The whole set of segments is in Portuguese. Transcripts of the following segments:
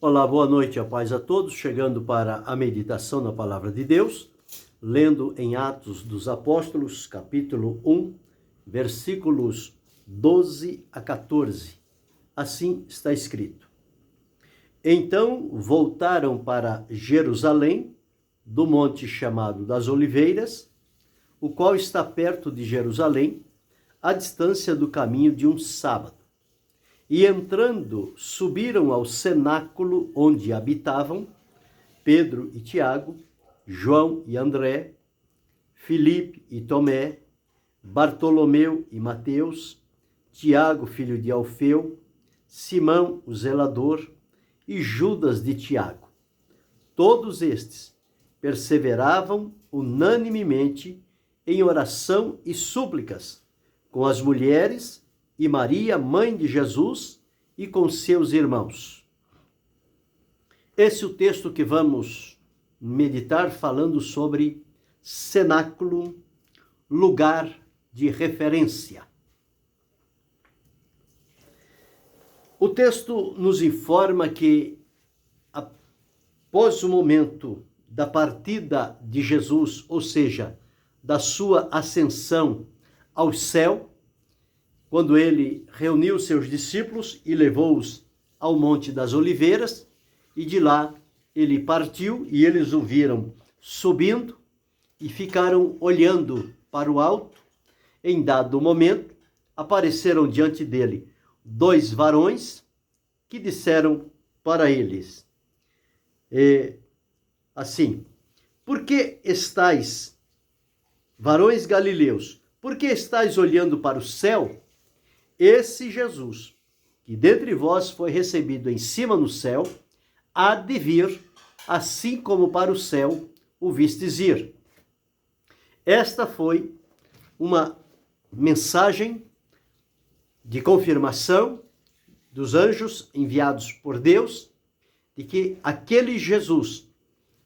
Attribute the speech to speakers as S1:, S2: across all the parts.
S1: Olá, boa noite, a paz a todos, chegando para a meditação na Palavra de Deus, lendo em Atos dos Apóstolos, capítulo 1, versículos 12 a 14. Assim está escrito. Então voltaram para Jerusalém, do monte chamado das Oliveiras, o qual está perto de Jerusalém, à distância do caminho de um sábado. E entrando, subiram ao cenáculo onde habitavam Pedro e Tiago, João e André, Filipe e Tomé, Bartolomeu e Mateus, Tiago, filho de Alfeu, Simão, o zelador, e Judas de Tiago. Todos estes perseveravam unanimemente em oração e súplicas com as mulheres e Maria, mãe de Jesus, e com seus irmãos. Esse é o texto que vamos meditar, falando sobre cenáculo, lugar de referência. O texto nos informa que, após o momento da partida de Jesus, ou seja, da sua ascensão ao céu, quando ele reuniu seus discípulos e levou-os ao Monte das Oliveiras, e de lá ele partiu e eles o viram subindo e ficaram olhando para o alto. Em dado momento, apareceram diante dele 2 varões que disseram para eles, assim, por que estáis, varões galileus, por que estáis olhando para o céu? Esse Jesus, que dentre vós foi recebido em cima no céu, há de vir, assim como para o céu o vistes ir. Esta foi uma mensagem de confirmação dos anjos enviados por Deus, de que aquele Jesus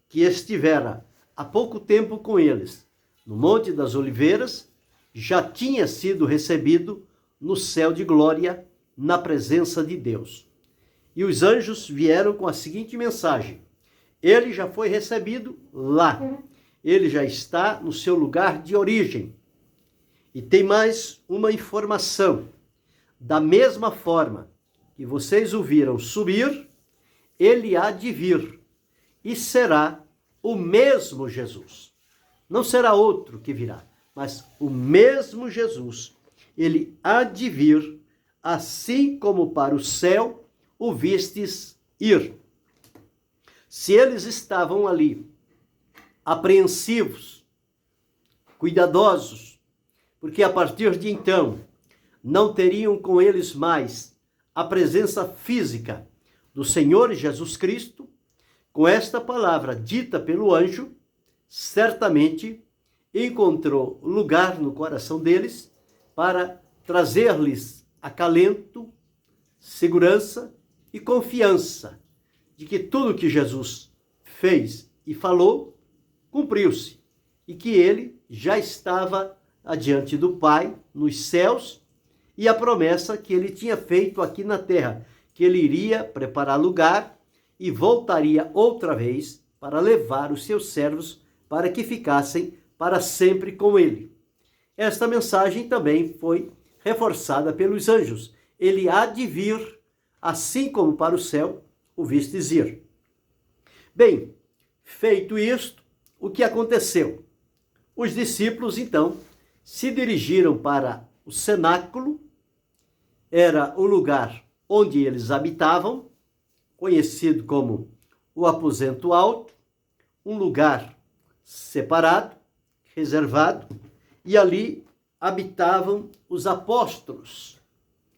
S1: que estivera há pouco tempo com eles, no Monte das Oliveiras, já tinha sido recebido no céu de glória, na presença de Deus. E os anjos vieram com a seguinte mensagem: ele já foi recebido lá, ele já está no seu lugar de origem. E tem mais uma informação: da mesma forma que vocês o viram subir, ele há de vir, e será o mesmo Jesus. Não será outro que virá, mas o mesmo Jesus. Ele há de vir, assim como para o céu o vistes ir. Se eles estavam ali, apreensivos, cuidadosos, porque a partir de então não teriam com eles mais a presença física do Senhor Jesus Cristo, com esta palavra dita pelo anjo, certamente encontrou lugar no coração deles para trazer-lhes acalento, segurança e confiança de que tudo que Jesus fez e falou cumpriu-se e que ele já estava adiante do Pai nos céus, e a promessa que ele tinha feito aqui na terra, que ele iria preparar lugar e voltaria outra vez para levar os seus servos para que ficassem para sempre com ele. Esta mensagem também foi reforçada pelos anjos. Ele há de vir, assim como para o céu o vistes ir. Bem, feito isto, o que aconteceu? Os discípulos, então, se dirigiram para o cenáculo, era o lugar onde eles habitavam, conhecido como o aposento alto, um lugar separado, reservado, e ali habitavam os apóstolos.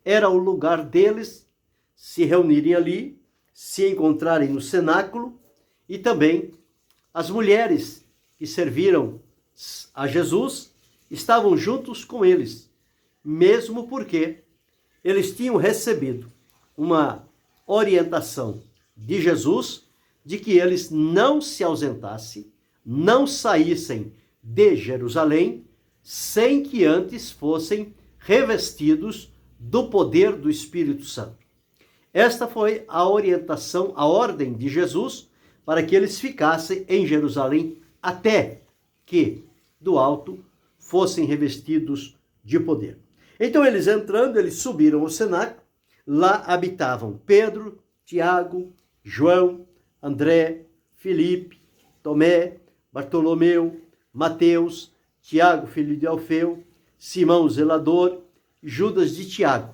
S1: Era o lugar deles se reunirem ali, se encontrarem no cenáculo, e também as mulheres que serviram a Jesus estavam juntos com eles, mesmo porque eles tinham recebido uma orientação de Jesus de que eles não se ausentassem, não saíssem de Jerusalém, sem que antes fossem revestidos do poder do Espírito Santo. Esta foi a orientação, a ordem de Jesus para que eles ficassem em Jerusalém até que do alto fossem revestidos de poder. Então eles entrando, eles subiram ao cenáculo, lá habitavam Pedro, Tiago, João, André, Filipe, Tomé, Bartolomeu, Mateus, Tiago, filho de Alfeu, Simão, o zelador, Judas de Tiago.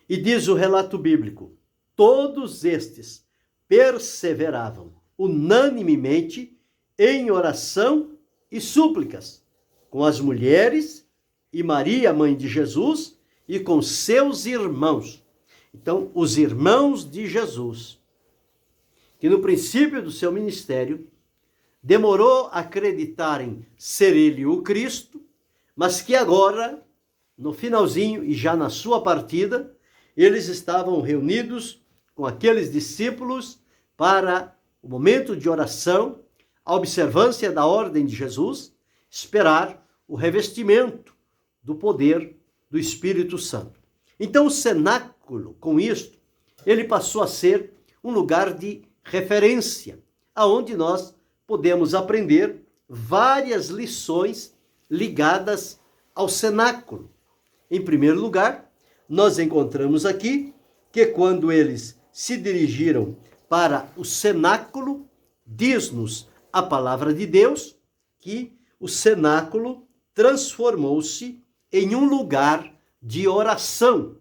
S1: E diz o relato bíblico, todos estes perseveravam unanimemente em oração e súplicas com as mulheres e Maria, mãe de Jesus, e com seus irmãos. Então, os irmãos de Jesus, que no princípio do seu ministério, demorou a acreditarem ser ele o Cristo, mas que agora, no finalzinho e já na sua partida, eles estavam reunidos com aqueles discípulos para o momento de oração, a observância da ordem de Jesus, esperar o revestimento do poder do Espírito Santo. Então o cenáculo, com isto, ele passou a ser um lugar de referência, aonde nós podemos aprender várias lições ligadas ao cenáculo. Em primeiro lugar, nós encontramos aqui que quando eles se dirigiram para o cenáculo, diz-nos a palavra de Deus que o cenáculo transformou-se em um lugar de oração.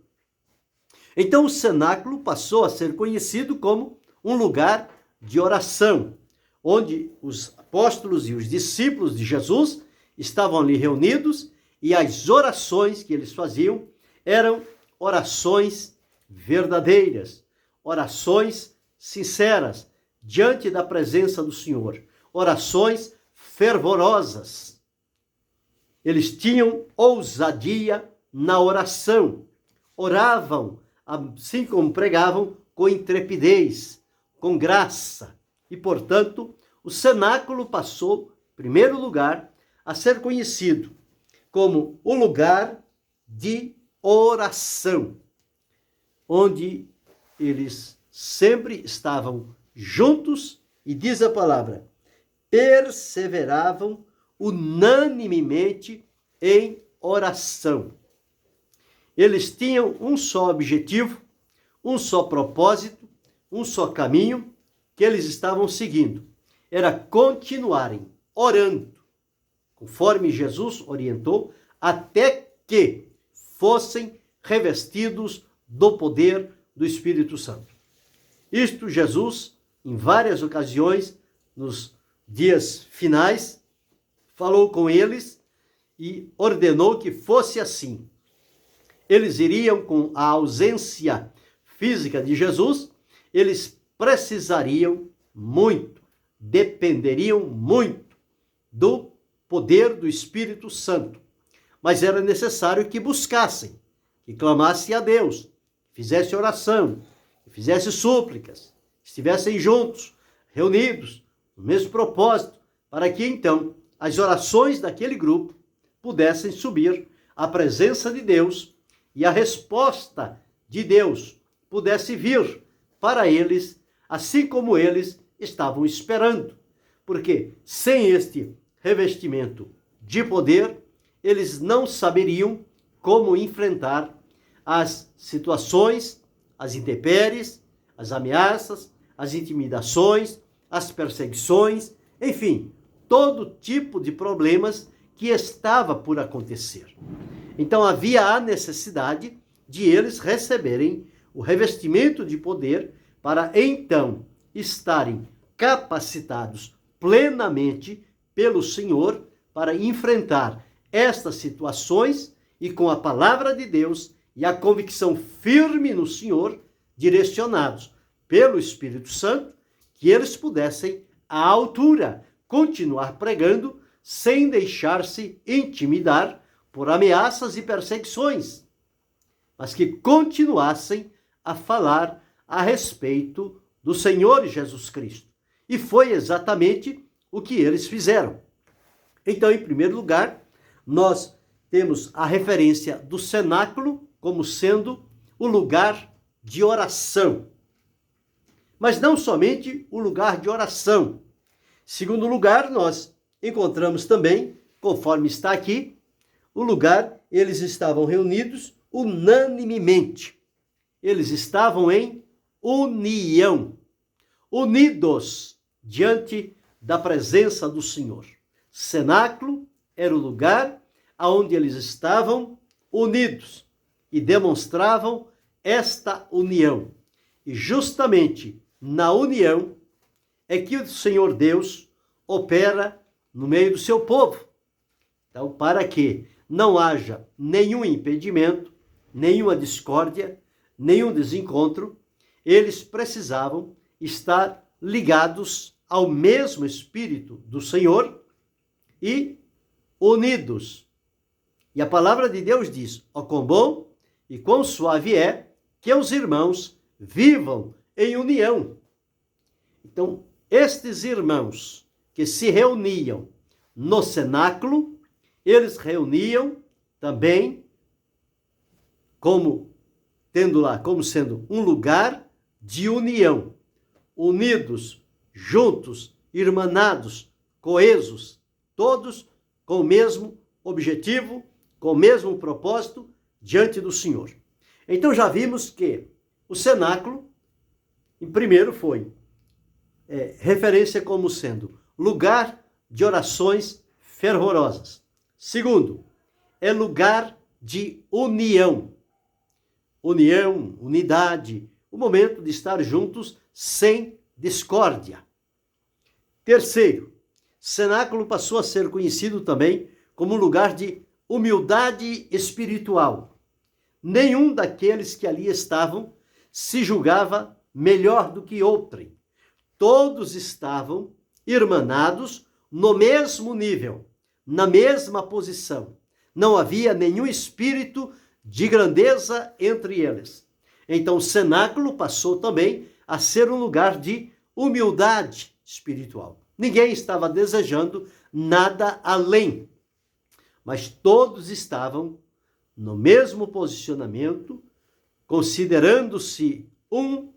S1: Então o cenáculo passou a ser conhecido como um lugar de oração, onde os apóstolos e os discípulos de Jesus estavam ali reunidos e as orações que eles faziam eram orações verdadeiras, orações sinceras diante da presença do Senhor, orações fervorosas. Eles tinham ousadia na oração, oravam, assim como pregavam, com intrepidez, com graça. E, portanto, o cenáculo passou, em primeiro lugar, a ser conhecido como o lugar de oração, onde eles sempre estavam juntos, e diz a palavra, perseveravam unanimemente em oração. Eles tinham um só objetivo, um só propósito, um só caminho que eles estavam seguindo. Era continuarem orando, conforme Jesus orientou, até que fossem revestidos do poder do Espírito Santo. Isto Jesus, em várias ocasiões, nos dias finais, falou com eles e ordenou que fosse assim. Eles iriam, com a ausência física de Jesus, eles precisariam muito, dependeriam muito do poder do Espírito Santo. Mas era necessário que buscassem, que clamassem a Deus, que fizessem oração, que fizessem súplicas, estivessem juntos, reunidos, no mesmo propósito, para que então as orações daquele grupo pudessem subir à presença de Deus e a resposta de Deus pudesse vir para eles, assim como eles estavam esperando. Porque sem este revestimento de poder, eles não saberiam como enfrentar as situações, as intempéries, as ameaças, as intimidações, as perseguições, enfim, todo tipo de problemas que estava por acontecer. Então havia a necessidade de eles receberem o revestimento de poder para então estarem capacitados plenamente pelo Senhor para enfrentar estas situações e com a palavra de Deus e a convicção firme no Senhor, direcionados pelo Espírito Santo, que eles pudessem, à altura, continuar pregando sem deixar-se intimidar por ameaças e perseguições, mas que continuassem a falar a respeito do Senhor Jesus Cristo. E foi exatamente o que eles fizeram. Então, em primeiro lugar, nós temos a referência do cenáculo como sendo o lugar de oração. Mas não somente o lugar de oração. Segundo lugar, nós encontramos também, conforme está aqui, o lugar, eles estavam reunidos unanimemente. Eles estavam em união, unidos diante da presença do Senhor. Cenáculo era o lugar onde eles estavam unidos e demonstravam esta união. E justamente na união é que o Senhor Deus opera no meio do seu povo. Então, para que não haja nenhum impedimento, nenhuma discórdia, nenhum desencontro, eles precisavam estar ligados ao mesmo Espírito do Senhor e unidos. E a palavra de Deus diz: ó, quão bom e quão suave é que os irmãos vivam em união. Então, estes irmãos que se reuniam no cenáculo, eles reuniam também como sendo um lugar de união, unidos, juntos, irmanados, coesos, todos com o mesmo objetivo, com o mesmo propósito diante do Senhor. Então já vimos que o cenáculo, em primeiro, foi referência como sendo lugar de orações fervorosas. Segundo, é lugar de união. União, unidade, o momento de estar juntos sem discórdia. Terceiro, cenáculo passou a ser conhecido também como lugar de humildade espiritual. Nenhum daqueles que ali estavam se julgava melhor do que outrem. Todos estavam irmanados no mesmo nível, na mesma posição. Não havia nenhum espírito de grandeza entre eles. Então o cenáculo passou também a ser um lugar de humildade espiritual. Ninguém estava desejando nada além, mas todos estavam no mesmo posicionamento, considerando-se o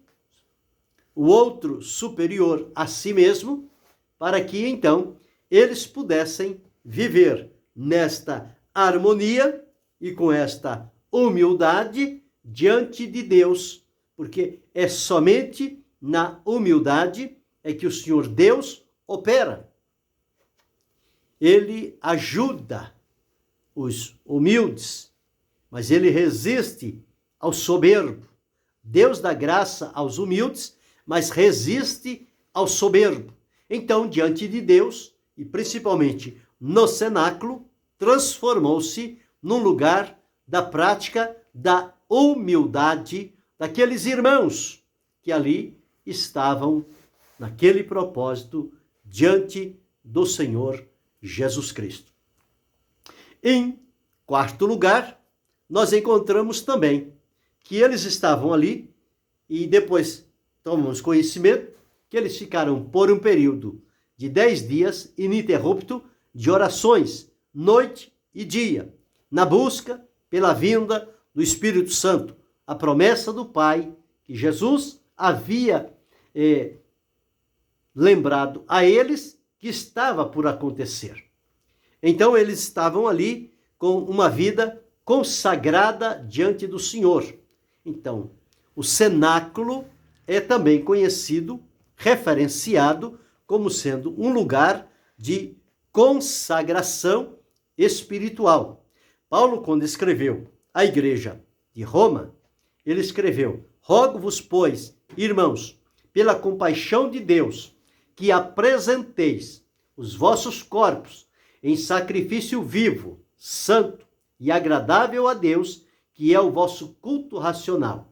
S1: outro superior a si mesmo, para que então eles pudessem viver nesta harmonia e com esta humildade diante de Deus, porque é somente na humildade é que o Senhor Deus opera. Ele ajuda os humildes, mas ele resiste ao soberbo. Deus dá graça aos humildes, mas resiste ao soberbo. Então, diante de Deus, e principalmente no cenáculo, transformou-se num lugar da prática da humildade daqueles irmãos que ali estavam naquele propósito diante do Senhor Jesus Cristo. Em quarto lugar, nós encontramos também que eles estavam ali e depois tomamos conhecimento que eles ficaram por um período de 10 dias ininterrupto de orações, noite e dia, na busca pela vinda do Espírito Santo, a promessa do Pai que Jesus havia lembrado a eles que estava por acontecer. Então eles estavam ali com uma vida consagrada diante do Senhor. Então, o cenáculo é também conhecido, referenciado como sendo um lugar de consagração espiritual. Paulo, quando escreveu à igreja de Roma, ele escreveu: rogo-vos, pois, irmãos, pela compaixão de Deus, que apresenteis os vossos corpos em sacrifício vivo, santo e agradável a Deus, que é o vosso culto racional.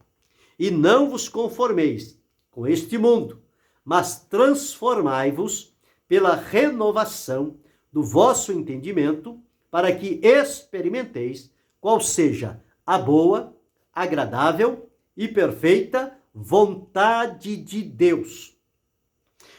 S1: E não vos conformeis com este mundo, mas transformai-vos pela renovação do vosso entendimento, para que experimenteis qual seja a boa, agradável e perfeita vontade de Deus.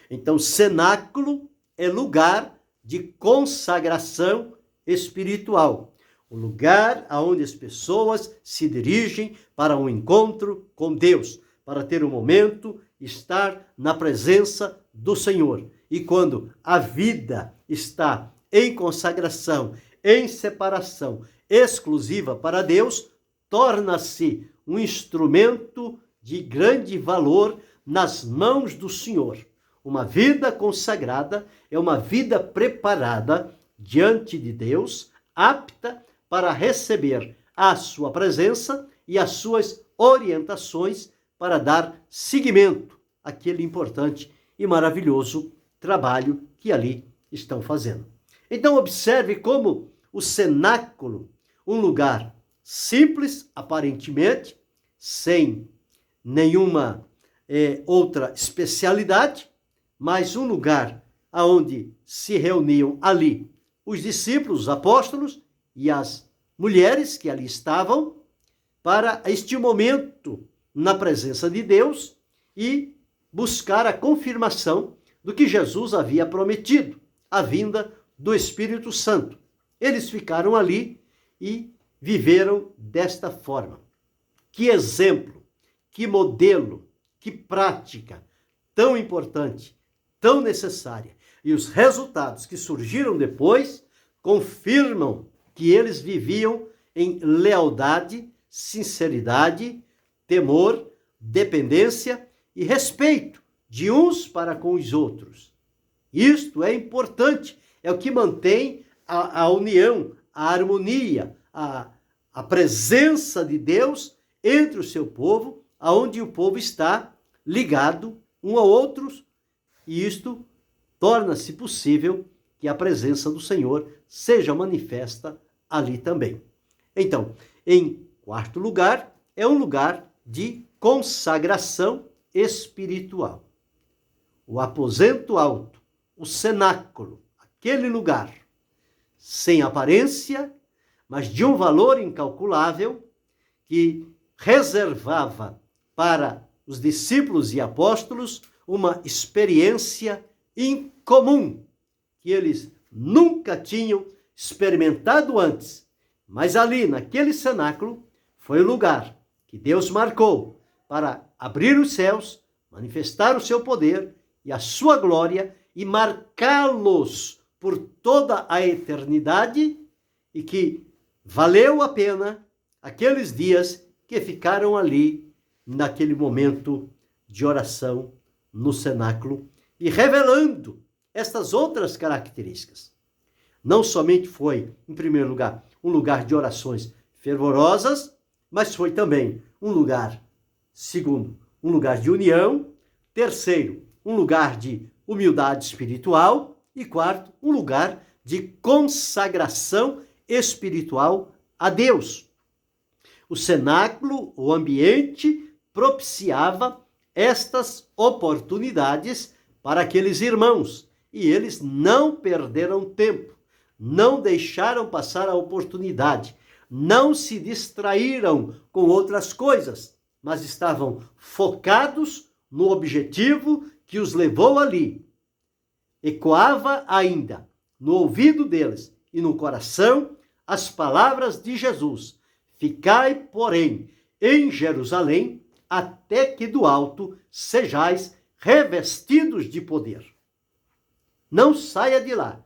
S1: Então, cenáculo é lugar de consagração espiritual, o lugar aonde as pessoas se dirigem para um encontro com Deus, para ter um momento, estar na presença do Senhor. E quando a vida está em consagração, em separação exclusiva para Deus, torna-se um instrumento de grande valor nas mãos do Senhor. Uma vida consagrada é uma vida preparada diante de Deus, apta para receber a sua presença e as suas orientações para dar seguimento àquele importante e maravilhoso trabalho que ali estão fazendo. Então observe como o cenáculo, um lugar simples, aparentemente, sem nenhuma outra especialidade, mas um lugar onde se reuniam ali os discípulos, os apóstolos e as mulheres que ali estavam para este momento na presença de Deus e buscar a confirmação do que Jesus havia prometido, a vinda do Espírito Santo. Eles ficaram ali e viveram desta forma. Que exemplo, que modelo, que prática tão importante, tão necessária. E os resultados que surgiram depois confirmam que eles viviam em lealdade, sinceridade, temor, dependência e respeito de uns para com os outros. Isto é importante, é o que mantém a união, a harmonia, a presença de Deus entre o seu povo, aonde o povo está ligado um ao outro, e isto torna-se possível que a presença do Senhor seja manifesta ali também. Então, em quarto lugar, é um lugar de consagração espiritual. O aposento alto, o cenáculo, aquele lugar, sem aparência, mas de um valor incalculável, que reservava para os discípulos e apóstolos uma experiência incomum, que eles nunca tinham experimentado antes. Mas ali, naquele cenáculo, foi o lugar que Deus marcou para abrir os céus, manifestar o seu poder e a sua glória e marcá-los por toda a eternidade, e que valeu a pena aqueles dias que ficaram ali naquele momento de oração no cenáculo e revelando estas outras características. Não somente foi, em primeiro lugar, um lugar de orações fervorosas, mas foi também um lugar, segundo, um lugar de união, terceiro, um lugar de humildade espiritual e quarto, um lugar de consagração espiritual a Deus. O cenáculo, o ambiente, propiciava estas oportunidades para aqueles irmãos, e eles não perderam tempo, não deixaram passar a oportunidade, não se distraíram com outras coisas, mas estavam focados no objetivo que os levou ali. Ecoava ainda no ouvido deles e no coração as palavras de Jesus: ficai, porém, em Jerusalém, até que do alto sejais revestidos de poder. Não saia de lá,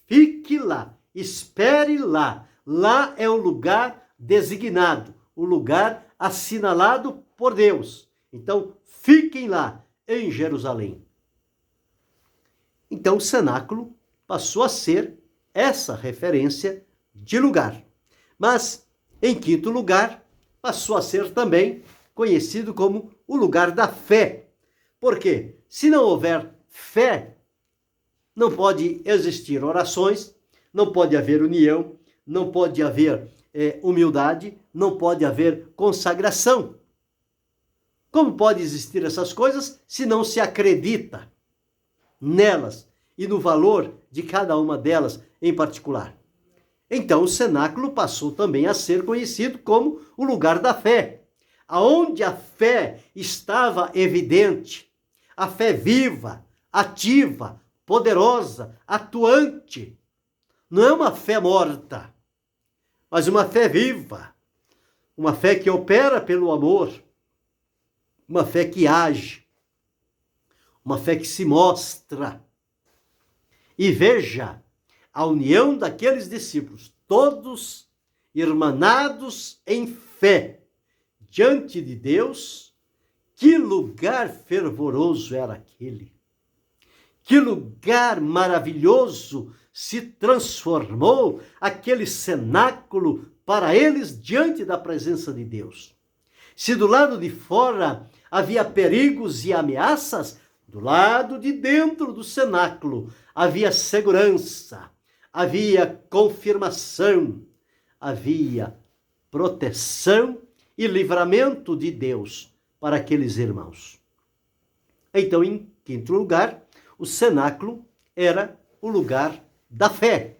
S1: fique lá, espere lá. Lá é o lugar designado, o lugar assinalado por Deus. Então, fiquem lá, em Jerusalém. Então, o cenáculo passou a ser essa referência de lugar. Mas, em quinto lugar, passou a ser também conhecido como o lugar da fé. Porque, se não houver fé, não pode existir orações, não pode haver união, não pode haver humildade, não pode haver consagração. Como pode existir essas coisas se não se acredita nelas e no valor de cada uma delas em particular? Então o cenáculo passou também a ser conhecido como o lugar da fé, aonde a fé estava evidente, a fé viva, ativa, poderosa, atuante. Não é uma fé morta, mas uma fé viva, uma fé que opera pelo amor, uma fé que age, uma fé que se mostra. E veja a união daqueles discípulos, todos irmanados em fé diante de Deus. Que lugar fervoroso era aquele! Que lugar maravilhoso se transformou aquele cenáculo para eles diante da presença de Deus. Se do lado de fora havia perigos e ameaças, do lado de dentro do cenáculo havia segurança, havia confirmação, havia proteção e livramento de Deus para aqueles irmãos. Então, em quinto lugar, o cenáculo era o lugar da fé,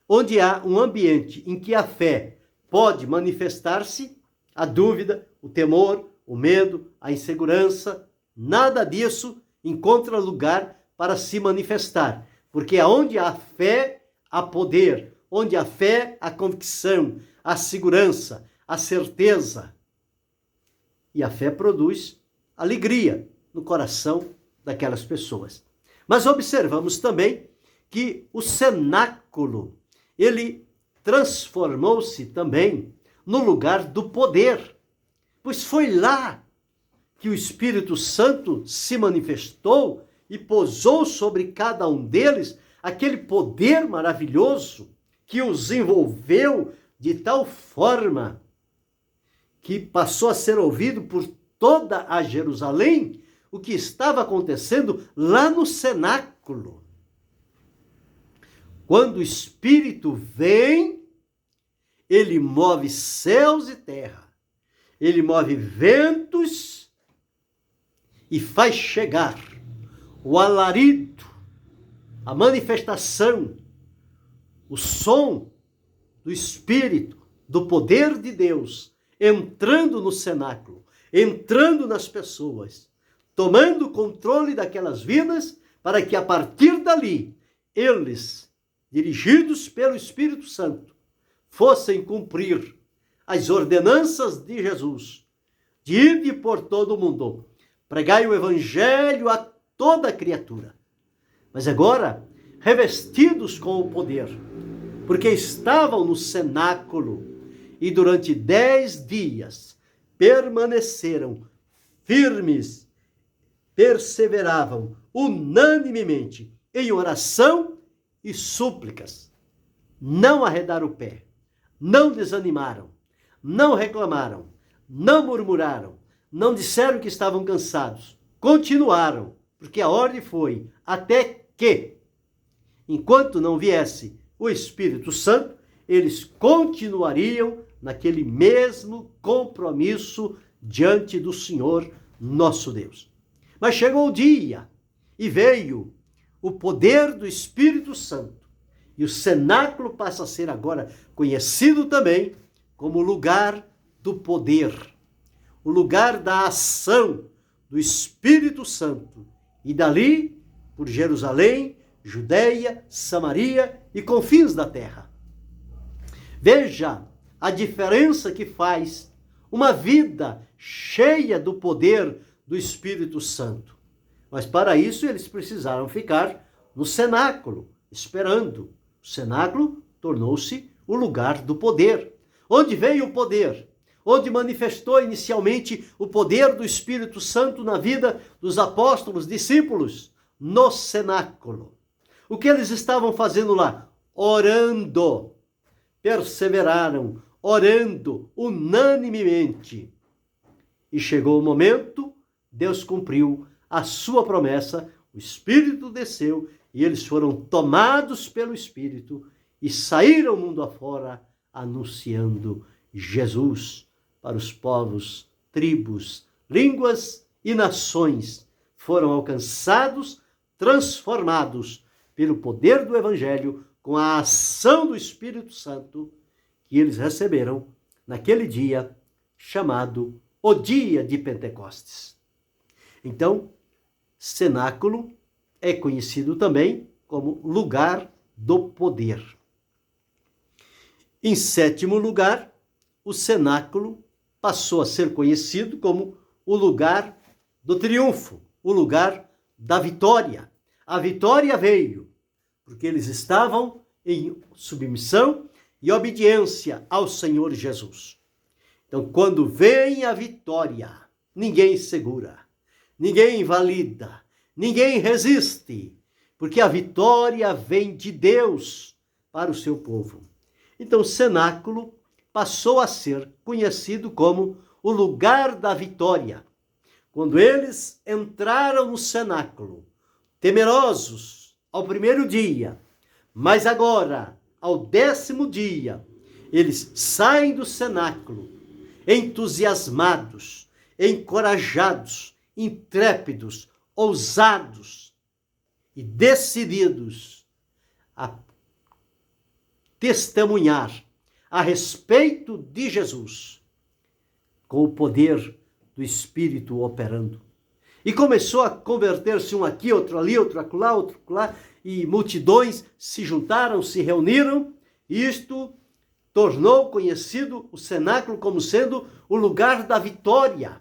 S1: onde há um ambiente em que a fé pode manifestar-se, a dúvida, o temor, o medo, a insegurança, nada disso encontra lugar para se manifestar, porque aonde há fé, há poder, onde há fé, há convicção, há segurança, há certeza. E a fé produz alegria no coração daquelas pessoas. Mas observamos também que o cenáculo, ele transformou-se também no lugar do poder, pois foi lá que o Espírito Santo se manifestou e pousou sobre cada um deles aquele poder maravilhoso que os envolveu de tal forma que passou a ser ouvido por toda a Jerusalém o que estava acontecendo lá no cenáculo. Quando o Espírito vem, ele move céus e terra, ele move ventos e faz chegar o alarido, a manifestação, o som do Espírito, do poder de Deus, entrando no cenáculo, entrando nas pessoas, tomando o controle daquelas vidas, para que a partir dali, eles, dirigidos pelo Espírito Santo, fossem cumprir as ordenanças de Jesus, de ir por todo o mundo, pregai o Evangelho a toda criatura. Mas agora, revestidos com o poder, porque estavam no cenáculo, e durante 10 dias permaneceram firmes, perseveravam unanimemente em oração e súplicas. Não arredaram o pé, não desanimaram, não reclamaram, não murmuraram, não disseram que estavam cansados. Continuaram, porque a ordem foi até que, enquanto não viesse o Espírito Santo, eles continuariam naquele mesmo compromisso diante do Senhor nosso Deus. Mas chegou o dia e veio o poder do Espírito Santo, e o cenáculo passa a ser agora conhecido também como lugar do poder, o lugar da ação do Espírito Santo. E dali, por Jerusalém, Judeia, Samaria e confins da terra. Veja a diferença que faz uma vida cheia do poder do Espírito Santo. Mas para isso eles precisaram ficar no cenáculo, esperando. O cenáculo tornou-se o lugar do poder. Onde veio o poder? Onde manifestou inicialmente o poder do Espírito Santo na vida dos apóstolos, discípulos? No cenáculo. O que eles estavam fazendo lá? Orando. Perseveraram, orando unanimemente. E chegou o momento, Deus cumpriu a sua promessa, o Espírito desceu e eles foram tomados pelo Espírito e saíram mundo afora anunciando Jesus para os povos, tribos, línguas e nações. Foram alcançados, transformados pelo poder do Evangelho, com a ação do Espírito Santo que eles receberam naquele dia chamado o dia de Pentecostes. Então, cenáculo é conhecido também como lugar do poder. Em sétimo lugar, o cenáculo passou a ser conhecido como o lugar do triunfo, o lugar da vitória. A vitória veio porque eles estavam em submissão e obediência ao Senhor Jesus. Então, quando vem a vitória, ninguém segura, ninguém invalida, ninguém resiste, porque a vitória vem de Deus para o seu povo. Então, o cenáculo passou a ser conhecido como o lugar da vitória. Quando eles entraram no cenáculo, temerosos ao primeiro dia, mas agora, ao 10º dia, eles saem do cenáculo entusiasmados, encorajados, intrépidos, ousados e decididos a testemunhar a respeito de Jesus, com o poder do Espírito operando. E começou a converter-se um aqui, outro ali, outro acolá, outro acolá, e multidões se juntaram, se reuniram. Isto tornou conhecido o cenáculo como sendo o lugar da vitória.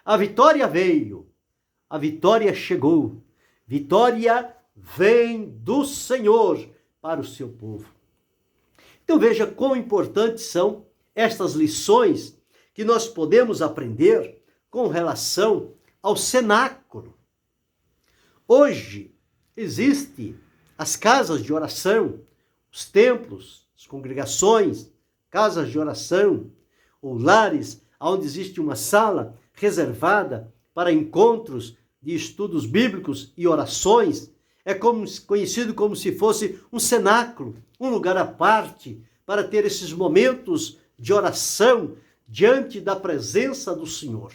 S1: A vitória veio, a vitória chegou. Vitória vem do Senhor para o seu povo. Então veja quão importantes são estas lições que nós podemos aprender com relação ao cenáculo. Hoje existem as casas de oração, os templos, as congregações, casas de oração, ou lares onde existe uma sala reservada para encontros de estudos bíblicos e orações. É conhecido como se fosse um cenáculo, um lugar à parte para ter esses momentos de oração diante da presença do Senhor.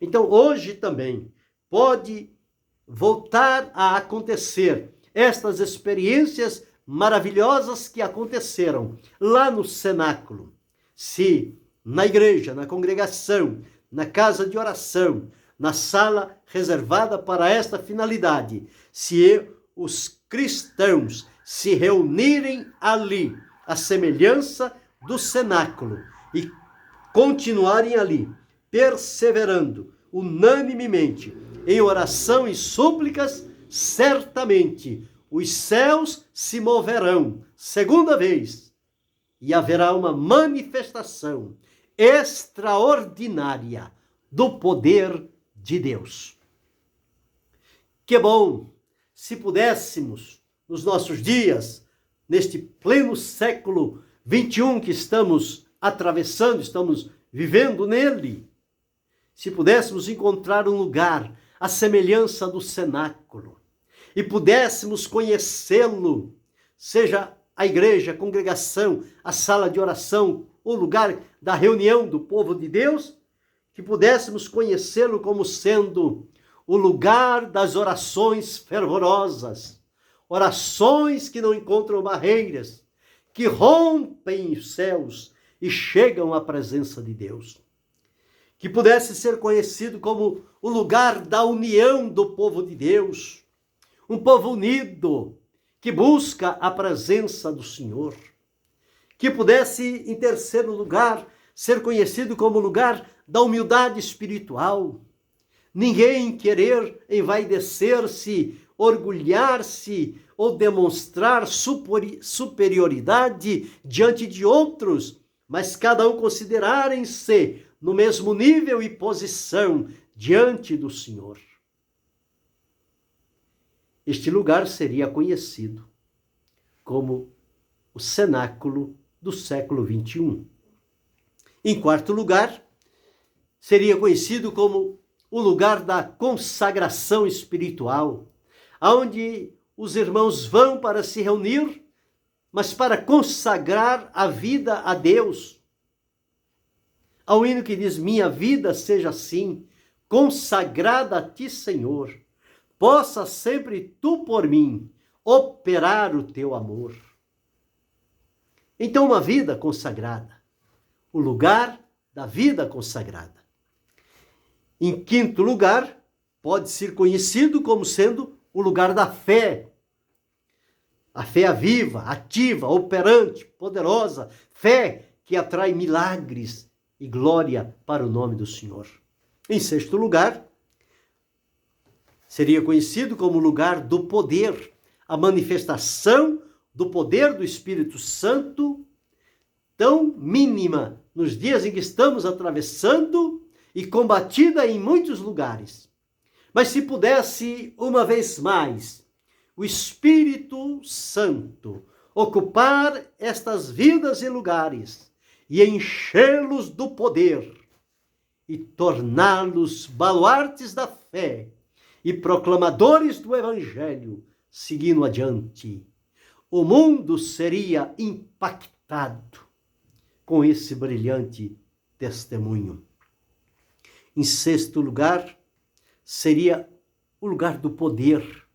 S1: Então, hoje também pode voltar a acontecer estas experiências maravilhosas que aconteceram lá no cenáculo. Se na igreja, na congregação, na casa de oração, na sala reservada para esta finalidade, se os cristãos se reunirem ali, à semelhança do cenáculo, e continuarem ali, perseverando unanimemente em oração e súplicas, certamente os céus se moverão segunda vez e haverá uma manifestação extraordinária do poder de Deus. Que bom se pudéssemos, nos nossos dias, neste pleno século 21 que estamos atravessando, estamos vivendo nele, se pudéssemos encontrar um lugar à semelhança do cenáculo e pudéssemos conhecê-lo, seja a igreja, a congregação, a sala de oração, o lugar da reunião do povo de Deus, que pudéssemos conhecê-lo como sendo o lugar das orações fervorosas, orações que não encontram barreiras, que rompem os céus e chegam à presença de Deus. Que pudesse ser conhecido como o lugar da união do povo de Deus, um povo unido, que busca a presença do Senhor. Que pudesse, em terceiro lugar, ser conhecido como lugar da humildade espiritual. Ninguém querer envaidecer-se, orgulhar-se ou demonstrar superioridade diante de outros, mas cada um considerarem-se no mesmo nível e posição diante do Senhor. Este lugar seria conhecido como o cenáculo do século 21. Em quarto lugar, seria conhecido como o lugar da consagração espiritual, onde os irmãos vão para se reunir, mas para consagrar a vida a Deus. Há um hino que diz: minha vida seja assim, consagrada a ti, Senhor, possa sempre tu por mim operar o teu amor. Então, uma vida consagrada, o lugar da vida consagrada. Em quinto lugar, pode ser conhecido como sendo o lugar da fé. A fé viva, ativa, operante, poderosa, fé que atrai milagres e glória para o nome do Senhor. Em sexto lugar, seria conhecido como lugar do poder, a manifestação do poder do Espírito Santo, tão mínima nos dias em que estamos atravessando e combatida em muitos lugares. Mas se pudesse, uma vez mais, o Espírito Santo ocupar estas vidas e lugares e enchê-los do poder e torná-los baluartes da fé e proclamadores do Evangelho, seguindo adiante, o mundo seria impactado com esse brilhante testemunho. Em sexto lugar, seria o lugar do poder.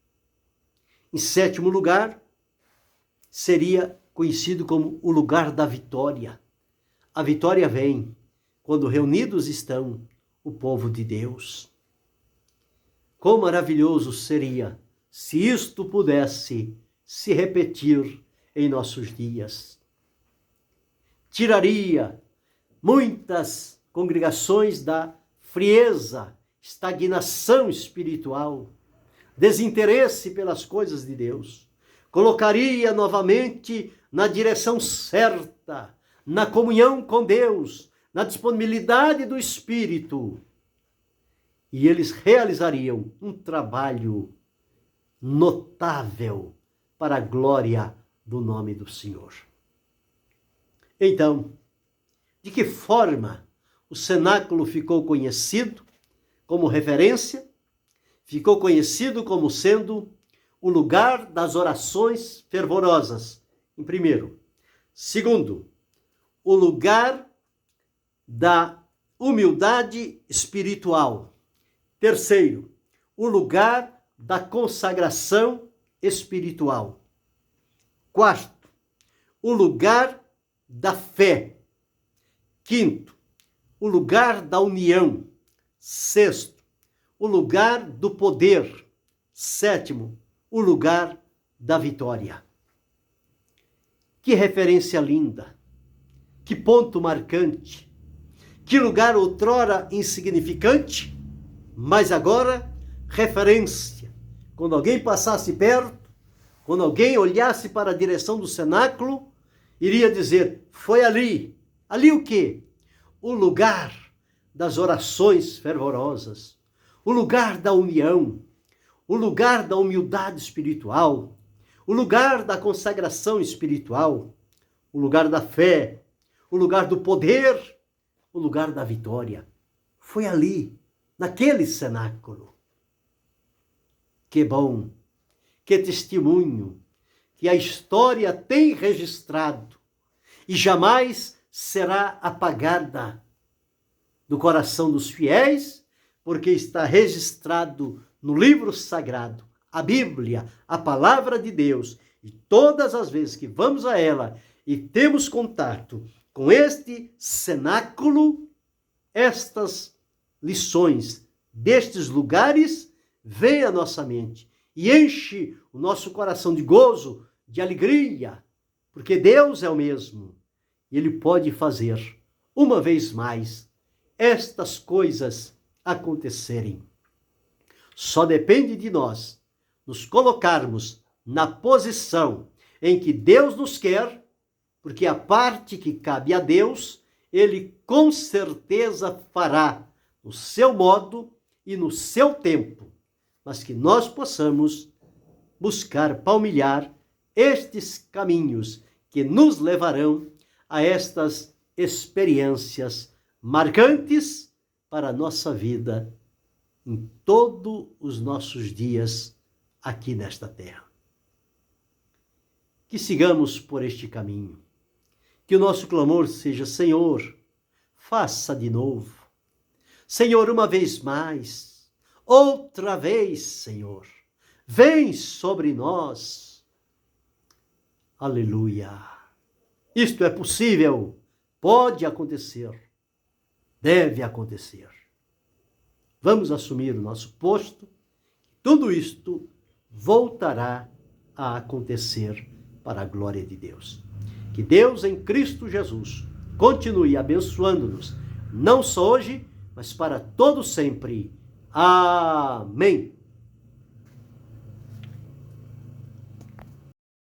S1: Em sétimo lugar, seria conhecido como o lugar da vitória. A vitória vem quando reunidos estão o povo de Deus. Quão maravilhoso seria se isto pudesse se repetir em nossos dias. Tiraria muitas congregações da frieza, estagnação espiritual, desinteresse pelas coisas de Deus. Colocaria novamente na direção certa, na comunhão com Deus, na disponibilidade do Espírito. E eles realizariam um trabalho notável para a glória do nome do Senhor. Então, de que forma o cenáculo ficou conhecido como referência? Ficou conhecido como sendo o lugar das orações fervorosas, em primeiro. Segundo, o lugar da humildade espiritual. Terceiro, o lugar da consagração espiritual. Quarto, o lugar da fé. Quinto, o lugar da união. Sexto, o lugar do poder. Sétimo, o lugar da vitória. Que referência linda! Que ponto marcante! Que lugar outrora insignificante, mas agora referência. Quando alguém passasse perto, quando alguém olhasse para a direção do cenáculo, iria dizer, foi ali. Ali o quê? O lugar das orações fervorosas, o lugar da união, o lugar da humildade espiritual, o lugar da consagração espiritual, o lugar da fé, o lugar do poder, o lugar da vitória. Foi ali, naquele cenáculo. Que bom, que testemunho que a história tem registrado e jamais será apagada do coração dos fiéis, porque está registrado no livro sagrado, a Bíblia, a palavra de Deus, e todas as vezes que vamos a ela e temos contato com este cenáculo, estas lições destes lugares vêm à nossa mente e enche o nosso coração de gozo, de alegria, porque Deus é o mesmo e Ele pode fazer uma vez mais estas coisas acontecerem. Só depende de nós nos colocarmos na posição em que Deus nos quer, porque a parte que cabe a Deus, Ele com certeza fará no seu modo e no seu tempo, mas que nós possamos buscar palmilhar estes caminhos que nos levarão a estas experiências marcantes para a nossa vida em todos os nossos dias aqui nesta terra. Que sigamos por este caminho. Que o nosso clamor seja, Senhor, faça de novo. Senhor, uma vez mais. Outra vez, Senhor. Vem sobre nós. Aleluia. Isto é possível. Pode acontecer. Deve acontecer. Vamos assumir o nosso posto. Tudo isto voltará a acontecer para a glória de Deus. Que Deus em Cristo Jesus continue abençoando-nos, não só hoje, mas para todo sempre. Amém.